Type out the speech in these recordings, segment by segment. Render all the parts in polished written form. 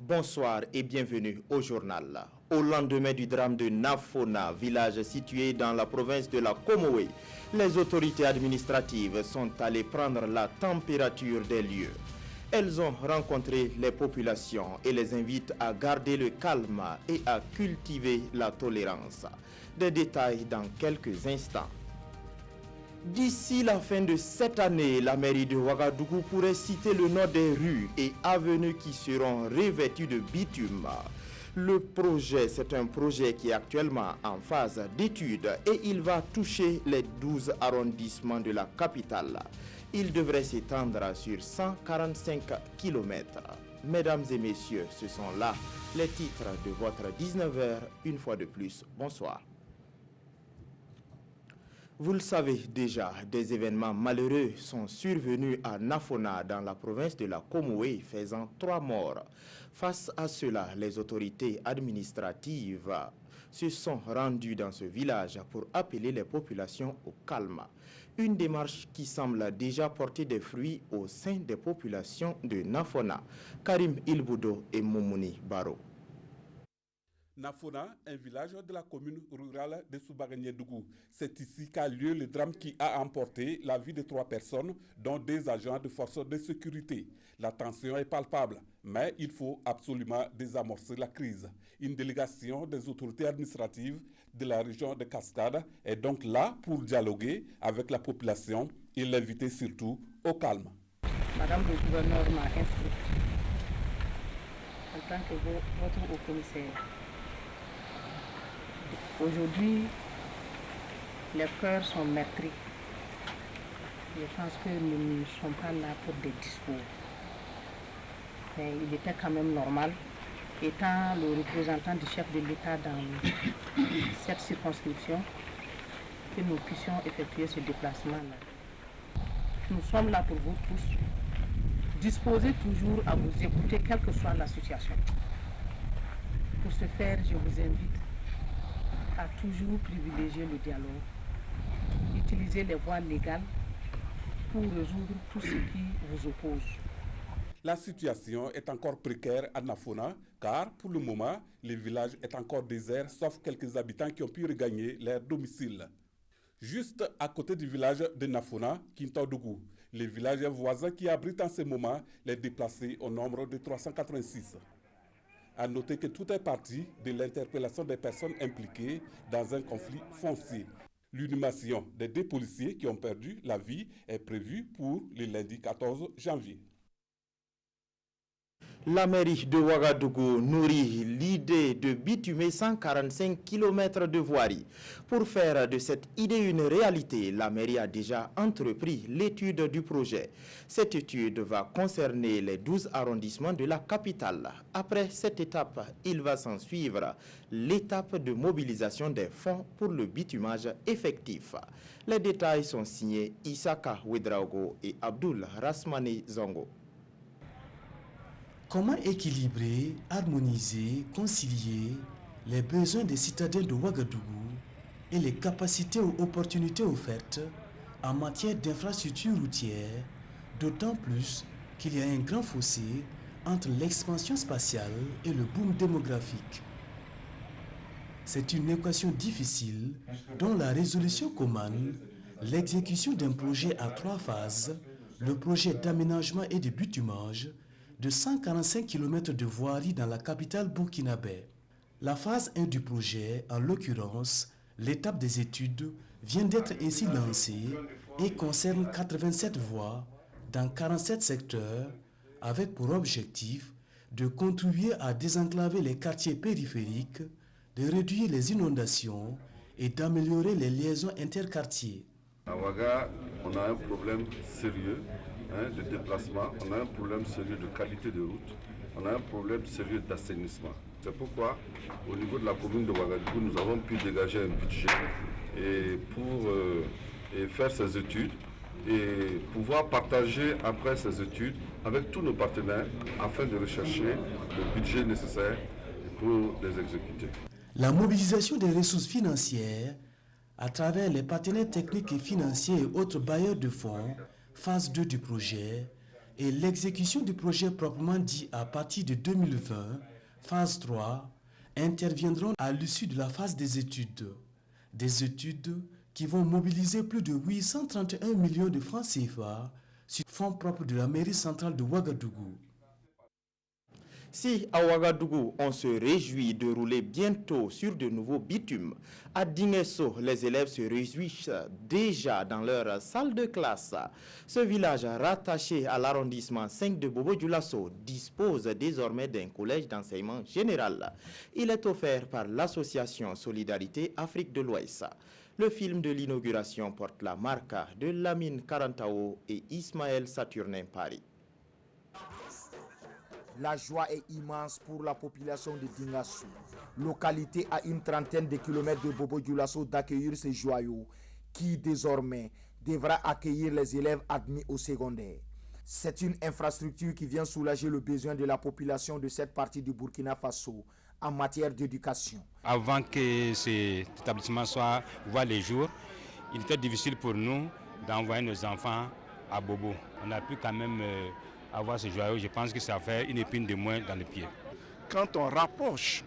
Bonsoir et bienvenue au journal. Au lendemain du drame de Nafona, village situé dans la province de la Comoé, les autorités administratives sont allées prendre la température des lieux. Elles ont rencontré les populations et les invitent à garder le calme et à cultiver la tolérance. Des détails dans quelques instants. D'ici la fin de cette année, la mairie de Ouagadougou pourrait citer le nom des rues et avenues qui seront revêtues de bitume. Le projet, c'est un projet qui est actuellement en phase d'étude et il va toucher les 12 arrondissements de la capitale. Il devrait s'étendre sur 145 km. Mesdames et messieurs, ce sont là les titres de votre 19h. Une fois de plus, bonsoir. Vous le savez déjà, des événements malheureux sont survenus à Nafona dans la province de la Comoé, faisant 3 morts. Face à cela, les autorités administratives se sont rendues dans ce village pour appeler les populations au calme. Une démarche qui semble déjà porter des fruits au sein des populations de Nafona. Karim Ilboudo et Moumouni Baro. Nafona, un village de la commune rurale de Soubaragné-Dougou. C'est ici qu'a lieu le drame qui a emporté la vie de 3 personnes, dont 2 agents de force de sécurité. La tension est palpable, mais il faut absolument désamorcer la crise. Une délégation des autorités administratives de la région de Cascade est donc là pour dialoguer avec la population et l'inviter surtout au calme. Madame le gouverneur m'a instruit en tant que votre haut commissaire. Aujourd'hui, les cœurs sont meurtris. Je pense que nous ne sommes pas là pour des discours. Mais il était quand même normal, étant le représentant du chef de l'État dans cette circonscription, que nous puissions effectuer ce déplacement-là. Nous sommes là pour vous tous, disposés toujours à vous écouter, quelle que soit la situation. Pour ce faire, je vous invite à toujours privilégier le dialogue, utiliser les voies légales pour résoudre tout ce qui vous oppose. La situation est encore précaire à Nafona car pour le moment, le village est encore désert sauf quelques habitants qui ont pu regagner leur domicile. Juste à côté du village de Nafona, Kintadougou, le village voisin qui abrite en ce moment les déplacés au nombre de 386. À noter que tout est parti de l'interpellation des personnes impliquées dans un conflit foncier. L'inhumation des 2 policiers qui ont perdu la vie est prévue pour le lundi 14 janvier. La mairie de Ouagadougou nourrit l'idée de bitumer 145 km de voirie. Pour faire de cette idée une réalité, la mairie a déjà entrepris l'étude du projet. Cette étude va concerner les 12 arrondissements de la capitale. Après cette étape, il va s'en suivre l'étape de mobilisation des fonds pour le bitumage effectif. Les détails sont signés Isaka Ouedraogo et Abdul Rasmane Zongo. Comment équilibrer, harmoniser, concilier les besoins des citadins de Ouagadougou et les capacités ou opportunités offertes en matière d'infrastructures routières, d'autant plus qu'il y a un grand fossé entre l'expansion spatiale et le boom démographique. C'est une équation difficile dont la résolution commande l'exécution d'un projet à 3 phases, le projet d'aménagement et de bitumage de 145 km de voirie dans la capitale burkinabé. La phase 1 du projet, en l'occurrence, l'étape des études, vient d'être ainsi lancée et concerne 87 voies dans 47 secteurs avec pour objectif de contribuer à désenclaver les quartiers périphériques, de réduire les inondations et d'améliorer les liaisons interquartiers. À Ouaga, on a un problème sérieux de déplacement, on a un problème sérieux de qualité de route, on a un problème sérieux d'assainissement. C'est pourquoi, au niveau de la commune de Ouagadougou, nous avons pu dégager un budget pour faire ces études et pouvoir partager après ces études avec tous nos partenaires afin de rechercher le budget nécessaire pour les exécuter. La mobilisation des ressources financières à travers les partenaires techniques et financiers et autres bailleurs de fonds, phase 2 du projet, et l'exécution du projet proprement dit à partir de 2020, phase 3, interviendront à l'issue de la phase des études. Des études qui vont mobiliser plus de 831 millions de francs CFA sur fonds propres de la mairie centrale de Ouagadougou. Si à Ouagadougou, on se réjouit de rouler bientôt sur de nouveaux bitumes, à Dinguesso, les élèves se réjouissent déjà dans leur salle de classe. Ce village rattaché à l'arrondissement 5 de Bobo-Dioulasso dispose désormais d'un collège d'enseignement général. Il est offert par l'association Solidarité Afrique de l'Ouest. Le film de l'inauguration porte la marque de Lamine Karantao et Ismaël Saturnin Paris. La joie est immense pour la population de Dingassou, localité à une trentaine de kilomètres de Bobo-Dioulasso, d'accueillir ce joyau qui désormais devra accueillir les élèves admis au secondaire. C'est une infrastructure qui vient soulager le besoin de la population de cette partie du Burkina Faso en matière d'éducation. Avant que cet établissement soit voit le jour, il était difficile pour nous d'envoyer nos enfants à Bobo. On a pu quand même avoir ce joyau, je pense que ça fait une épine de moins dans le pied. Quand on rapproche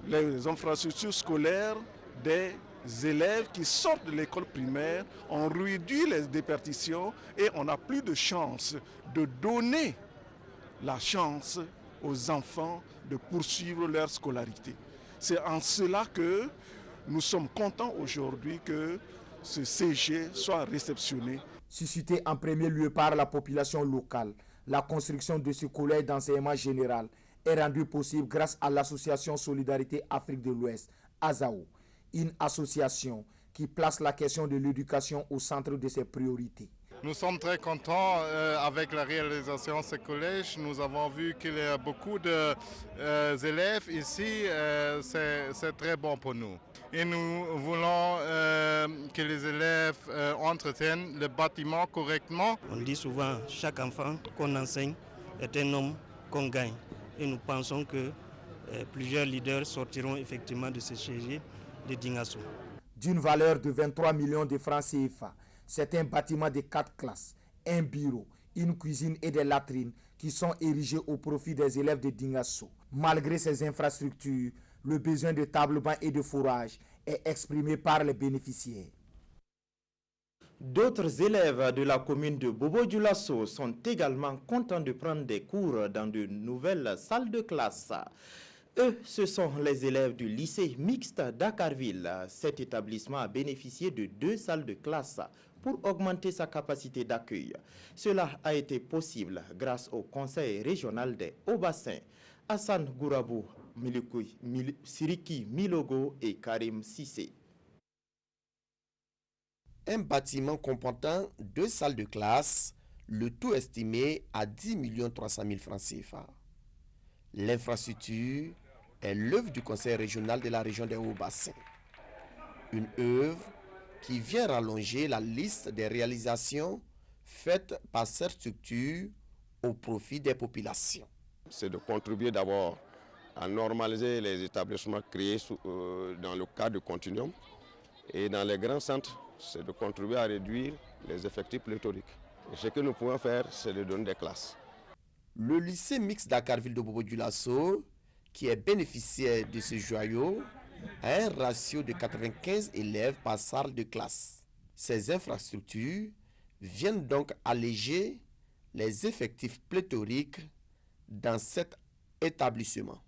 les infrastructures scolaires des élèves qui sortent de l'école primaire, on réduit les déperditions et on n'a plus de chance de donner la chance aux enfants de poursuivre leur scolarité. C'est en cela que nous sommes contents aujourd'hui que ce CG soit réceptionné. Suscité en premier lieu par la population locale, la construction de ce collège d'enseignement général est rendue possible grâce à l'association Solidarité Afrique de l'Ouest, ASAO, une association qui place la question de l'éducation au centre de ses priorités. Nous sommes très contents avec la réalisation de ce collège. Nous avons vu qu'il y a beaucoup d'élèves ici. C'est très bon pour nous. Et nous voulons que les élèves entretiennent le bâtiment correctement. On dit souvent, chaque enfant qu'on enseigne est un homme qu'on gagne. Et nous pensons que plusieurs leaders sortiront effectivement de ce CG de Dingassou. D'une valeur de 23 millions de francs CFA, c'est un bâtiment de 4 classes, un bureau, une cuisine et des latrines qui sont érigés au profit des élèves de Dingassou. Malgré ces infrastructures, le besoin de table-banc et de fourrage est exprimé par les bénéficiaires. D'autres élèves de la commune de Bobo-Dioulasso sont également contents de prendre des cours dans de nouvelles salles de classe. Eux, ce sont les élèves du lycée mixte d'Akarville. Cet établissement a bénéficié de 2 salles de classe pour augmenter sa capacité d'accueil. Cela a été possible grâce au conseil régional des Hauts-Bassins. Hassan Gourabou, Siriki Milogo et Karim Sissé. Un bâtiment comportant 2 salles de classe, le tout estimé à 10 300 000 francs CFA. L'infrastructure est l'œuvre du conseil régional de la région des Hauts-Bassins. Une œuvre qui vient rallonger la liste des réalisations faites par cette structure au profit des populations. C'est de contribuer d'abord à normaliser les établissements créés dans le cadre du continuum. Et dans les grands centres, c'est de contribuer à réduire les effectifs pléthoriques. Et ce que nous pouvons faire, c'est de donner des classes. Le lycée mixte d'Akarville de Bobo-Dioulasso, qui est bénéficiaire de ce joyau, a un ratio de 95 élèves par salle de classe. Ces infrastructures viennent donc alléger les effectifs pléthoriques dans cet établissement.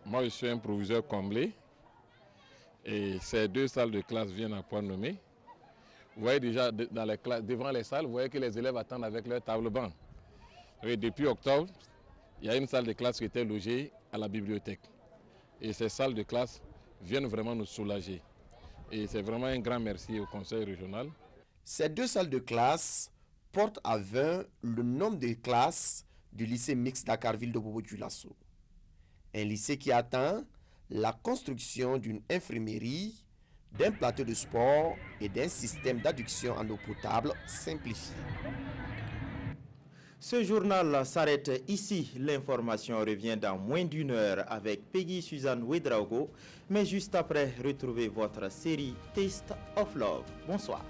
Moi, je suis un proviseur comblé et ces 2 salles de classe viennent à point nommé. Vous voyez déjà dans les classes, devant les salles, vous voyez que les élèves attendent avec leur table-banc. Depuis octobre, il y a une salle de classe qui était logée à la bibliothèque. Et ces salles de classe viennent vraiment nous soulager. Et c'est vraiment un grand merci au conseil régional. Ces 2 salles de classe portent à 20 le nombre de classes du lycée mixte d'Akarville de Bobo-Dioulasso. Un lycée qui attend la construction d'une infirmerie, d'un plateau de sport et d'un système d'adduction en eau potable simplifié. Ce journal s'arrête ici. L'information revient dans moins d'1 heure avec Peggy Suzanne Ouedraogo. Mais juste après, retrouvez votre série Taste of Love. Bonsoir.